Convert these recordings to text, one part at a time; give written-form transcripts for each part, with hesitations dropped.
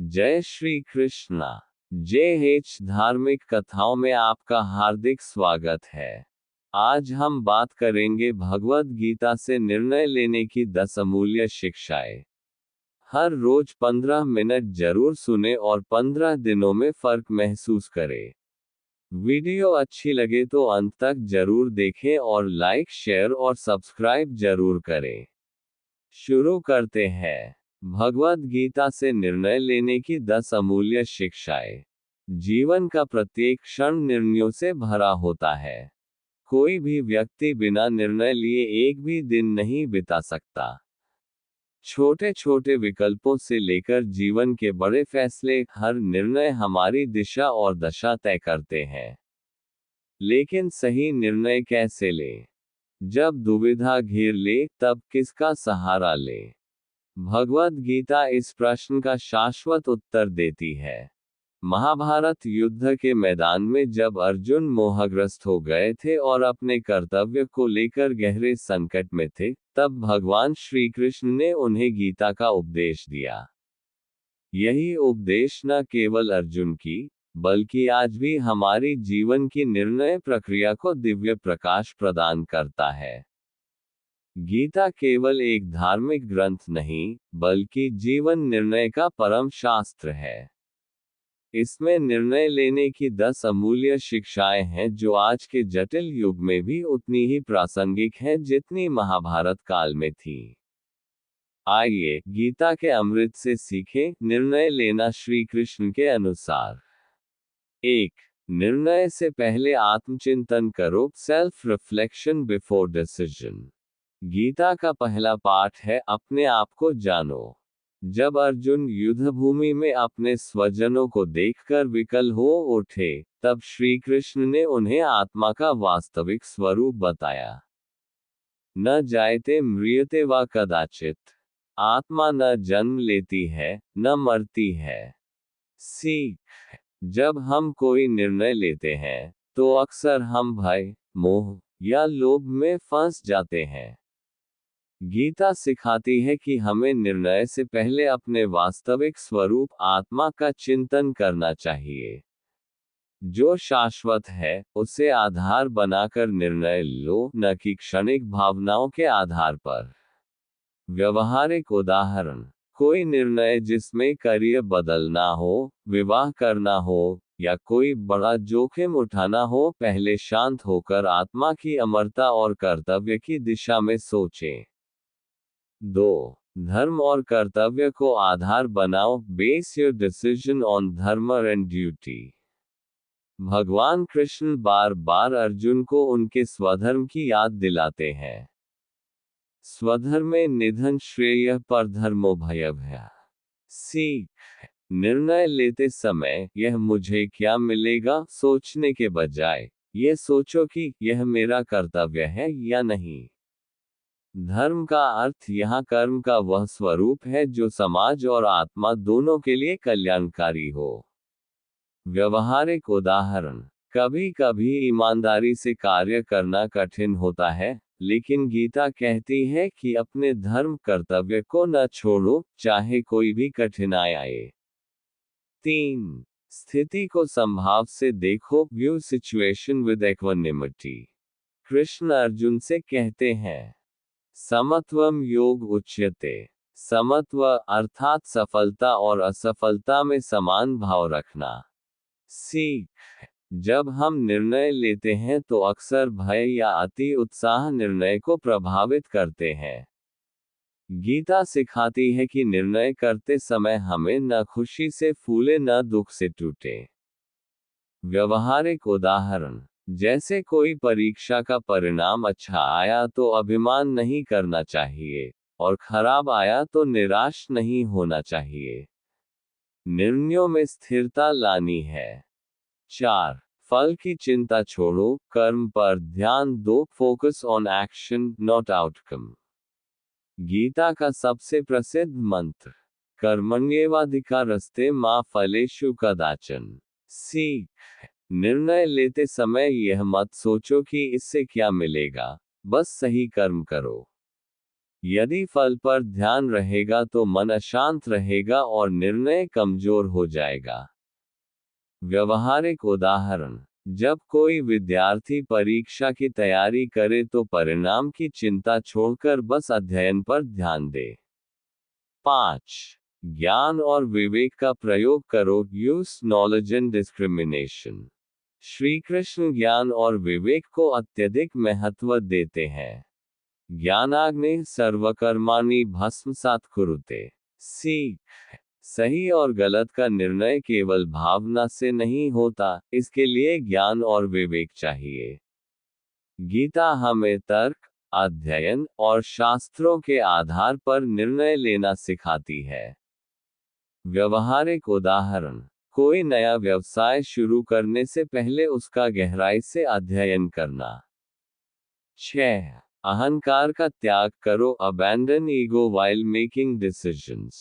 जय श्री कृष्णा। JH धार्मिक कथाओं में आपका हार्दिक स्वागत है। आज हम बात करेंगे भगवद गीता से निर्णय लेने की 10 अमूल्य शिक्षाएं। हर रोज 15 मिनट जरूर सुने और 15 दिनों में फर्क महसूस करें। वीडियो अच्छी लगे तो अंत तक जरूर देखें और लाइक, शेयर और सब्सक्राइब जरूर करें। शुरू करते हैं। भगवद गीता से निर्णय लेने की 10 अमूल्य शिक्षाएं। जीवन का प्रत्येक क्षण निर्णयों से भरा होता है। कोई भी व्यक्ति बिना निर्णय लिए एक भी दिन नहीं बिता सकता। छोटे छोटे विकल्पों से लेकर जीवन के बड़े फैसले, हर निर्णय हमारी दिशा और दशा तय करते हैं। लेकिन सही निर्णय कैसे लें? जब दुविधा घेर ले, तब किसका सहारा ले? भगवद गीता इस प्रश्न का शाश्वत उत्तर देती है। महाभारत युद्ध के मैदान में जब अर्जुन मोहग्रस्त हो गए थे और अपने कर्तव्य को लेकर गहरे संकट में थे, तब भगवान श्री कृष्ण ने उन्हें गीता का उपदेश दिया। यही उपदेश न केवल अर्जुन की, बल्कि आज भी हमारी जीवन की निर्णय प्रक्रिया को दिव्य प्रकाश प्रदान करता है। गीता केवल एक धार्मिक ग्रंथ नहीं, बल्कि जीवन निर्णय का परम शास्त्र है। इसमें निर्णय लेने की 10 अमूल्य शिक्षाएं हैं जो आज के जटिल युग में भी उतनी ही प्रासंगिक हैं जितनी महाभारत काल में थी। आइए गीता के अमृत से सीखें निर्णय लेना श्री कृष्ण के अनुसार। 1. निर्णय से पहले आत्मचिंतन करो, self reflection before decision. Gita का पहला पाठ है अपने आप को जानो। जब अर्जुन युद्धभूमि में अपने स्वजनों को देखकर विकल हो उठे, तब श्री कृष्ण ने उन्हें आत्मा का वास्तविक स्वरूप बताया। न जायते म्रियते वा कदाचित। आत्मा न जन्म लेती है, न मरती है। सीख। जब हम कोई निर्णय लेते हैं, तो अक्सर हम भय, मोह या लोभ में फंस जाते हैं। गीता सिखाती है कि हमें निर्णय से पहले अपने वास्तविक स्वरूप आत्मा का चिंतन करना चाहिए। जो शाश्वत है, उसे आधार बनाकर निर्णय लो, न कि क्षणिक भावनाओं के आधार पर। व्यवहारिक उदाहरण। कोई निर्णय जिसमें करियर बदलना हो, विवाह करना हो, या कोई बड़ा जोखिम उठाना हो, पहले शांत होकर आत्मा की अमरता और कर्तव्य की दिशा में सोचें। 2. धर्म और कर्तव्य को आधार बनाओ, बेस योर डिसीजन ऑन धर्म एंड ड्यूटी। भगवान कृष्ण बार बार अर्जुन को उनके स्वधर्म की याद दिलाते हैं। स्वधर्मे निधन श्रेयः परधर्मो भयः। सीख। निर्णय लेते समय यह मुझे क्या मिलेगा सोचने के बजाय, यह सोचो कि यह मेरा कर्तव्य है या नहीं। धर्म का अर्थ यहाँ कर्म का वह स्वरूप है जो समाज और आत्मा दोनों के लिए कल्याणकारी हो। व्यवहारिक उदाहरण। कभी कभी ईमानदारी से कार्य करना कठिन होता है, लेकिन गीता कहती है कि अपने धर्म कर्तव्य को न छोड़ो, चाहे कोई भी कठिनाई आए। 3. स्थिति को संभाव से देखो, view situation with equanimity. Krishna Arjun से कहते हैं, समत्वम योग उच्यते। समत्व अर्थात सफलता और असफलता में समान भाव रखना। सीख। जब हम निर्णय लेते हैं तो अक्सर भय या अति उत्साह निर्णय को प्रभावित करते हैं। गीता सिखाती है कि निर्णय करते समय हमें न खुशी से फूले न दुख से टूटे। व्यवहारिक उदाहरण। जैसे कोई परीक्षा का परिणाम अच्छा आया तो अभिमान नहीं करना चाहिए, और खराब आया तो निराश नहीं होना चाहिए। निर्णयों में स्थिरता लानी है। 4. फल की चिंता छोड़ो, कर्म पर ध्यान दो, focus on action not outcome. Gita का सबसे प्रसिद्ध मंत्र, कर्मण्येवाधिकारस्ते मा फलेषु कदाचन। सीख। निर्णय लेते समय यह मत सोचो कि इससे क्या मिलेगा, बस सही कर्म करो। यदि फल पर ध्यान रहेगा तो मन अशांत रहेगा और निर्णय कमजोर हो जाएगा। व्यवहारिक उदाहरण, जब कोई विद्यार्थी परीक्षा की तैयारी करे तो परिणाम की चिंता छोड़कर बस अध्ययन पर ध्यान दे। 5. ज्ञान और विवेक का प्रयोग करो। Use knowledge and discrimination. Shri Krishna ज्ञान और विवेक को अत्यधिक महत्व देते हैं। ज्ञानाग्नि सर्वकर्माणि भस्मसात् कुरुते। सीख, सही और गलत का निर्णय केवल भावना से नहीं होता, इसके लिए ज्ञान और विवेक चाहिए। गीता हमें तर्क, अध्ययन और शास्त्रों के आधार पर निर्णय लेना सिखाती है। व्यवहारिक उदाहरण, कोई नया व्यवसाय शुरू करने से पहले उसका गहराई से अध्ययन करना। 6. अहंकार का त्याग करो। Abandon ego while making decisions.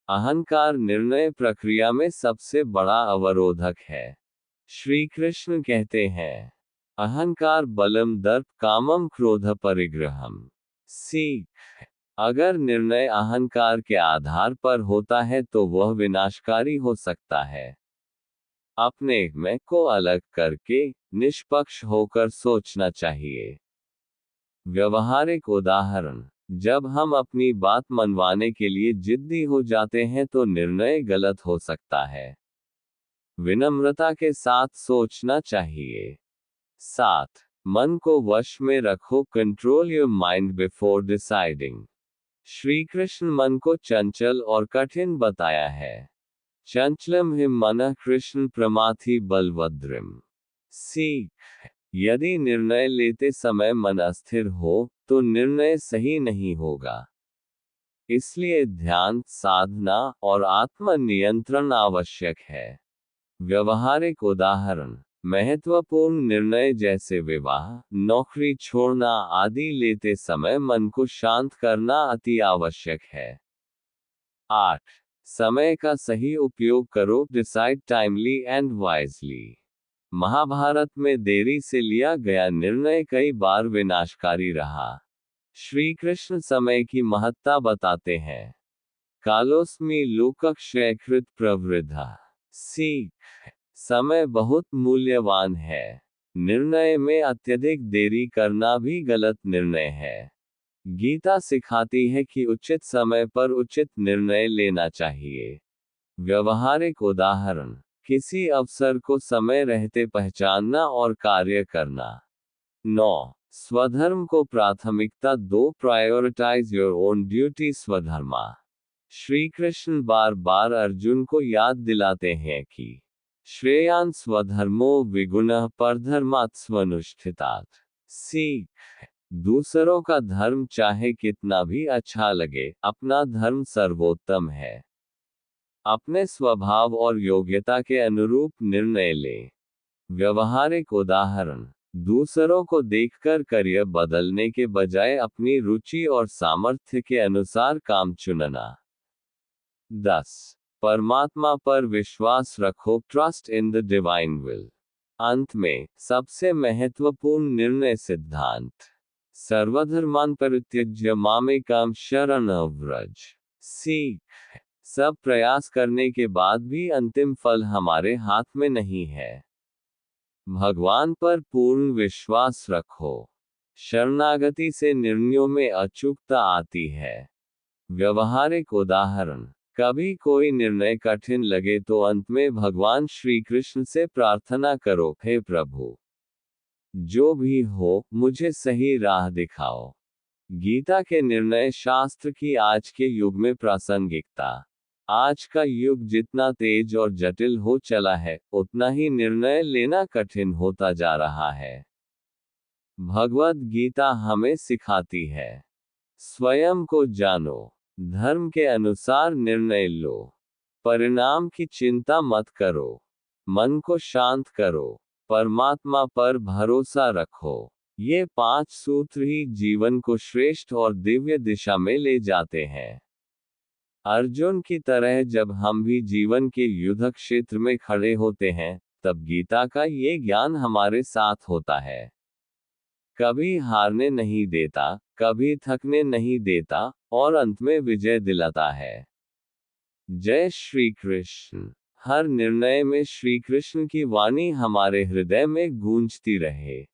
अहंकार निर्णय प्रक्रिया में सबसे बड़ा अवरोधक है। श्री कृष्ण कहते हैं, अहंकार बलम दर्प कामम क्रोध परिग्रहम। सीख, अगर निर्णय अहंकार के आधार पर होता है तो वह विनाशकारी हो सकता है। अपने मैं को अलग करके निष्पक्ष होकर सोचना चाहिए। व्यवहारिक उदाहरण, जब हम अपनी बात मनवाने के लिए जिद्दी हो जाते हैं तो निर्णय गलत हो सकता है। विनम्रता के साथ सोचना चाहिए। 7. मन को वश में रखो। Control your mind before deciding. Shri Krishna मन को चंचल और कठिन बताया है। चंचलम हि मनः कृष्ण प्रमाथि बलवद्रिम। सीख, यदि निर्णय लेते समय मन अस्थिर हो तो निर्णय सही नहीं होगा। इसलिए ध्यान, साधना और आत्म नियंत्रण आवश्यक है। व्यवहारिक उदाहरण, महत्वपूर्ण निर्णय जैसे विवाह, नौकरी छोड़ना आदि लेते समय मन को शांत करना अति आवश्यक है। 8. समय का सही उपयोग करो। Decide timely and wisely. Mahabharata में देरी से लिया गया निर्णय कई बार विनाशकारी रहा। श्री कृष्ण समय की महत्ता बताते हैं। कालोस्मि लोकक्षयकृत प्रवृद्धा। सीख, समय बहुत मूल्यवान है। निर्णय में अत्यधिक देरी करना भी गलत निर्णय है। गीता सिखाती है कि उचित समय पर उचित निर्णय लेना चाहिए। व्यवहारिक उदाहरण, किसी अवसर को समय रहते पहचानना और कार्य करना। 9. स्वधर्म को प्राथमिकता दो। प्रायोरिटाइज योर ओन ड्यूटी स्वधर्मा। श्री कृष्ण बार बार अर्जुन को याद दिलाते हैं कि श्रेयान् स्वधर्मो विगुणः परधर्मात् स्वनुष्ठितात्। सीख, दूसरों का धर्म चाहे कितना भी अच्छा लगे, अपना धर्म सर्वोत्तम है। अपने स्वभाव और योग्यता के अनुरूप निर्णय लें। व्यवहारिक उदाहरण, दूसरों को देखकर करियर बदलने के बजाय अपनी रुचि और सामर्थ्य के अनुसार काम चुनना। 10. परमात्मा पर विश्वास रखो। Trust in the divine will. अंत में सबसे महत्वपूर्ण निर्णय सिद्धांत, सर्वधर्मान् परित्यज्य मामेकं शरणं व्रज। सीख, सब प्रयास करने के बाद भी अंतिम फल हमारे हाथ में नहीं है। भगवान पर पूर्ण विश्वास रखो। शरणागति से निर्णयों में अचूकता आती है। व्यवहारिक उदाहरण, कभी कोई निर्णय कठिन लगे तो अंत में भगवान श्री कृष्ण से प्रार्थना करो, हे प्रभु, जो भी हो मुझे सही राह दिखाओ। गीता के निर्णय शास्त्र की आज के युग में प्रासंगिकता। आज का युग जितना तेज और जटिल हो चला है, उतना ही निर्णय लेना कठिन होता जा रहा है। भगवद गीता हमें सिखाती है, स्वयं को जानो, धर्म के अनुसार निर्णय लो, परिणाम की चिंता मत करो, मन को शांत करो, परमात्मा पर भरोसा रखो। ये 5 सूत्र ही जीवन को श्रेष्ठ और दिव्य दिशा में ले जाते हैं। अर्जुन की तरह जब हम भी जीवन के युद्ध क्षेत्र में खड़े होते हैं, तब गीता का ये ज्ञान हमारे साथ होता है। कभी हारने नहीं देता, कभी थकने नहीं देता, और अंत में विजय दिलाता है। जय श्री कृष्ण। हर निर्णय में श्री कृष्ण की वाणी हमारे हृदय में गूंजती रहे।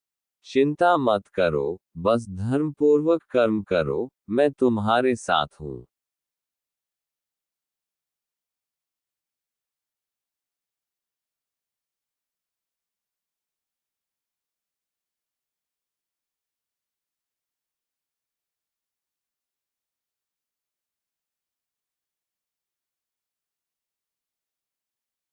चिंता मत करो, बस धर्मपूर्वक कर्म करो, मैं तुम्हारे साथ हूँ।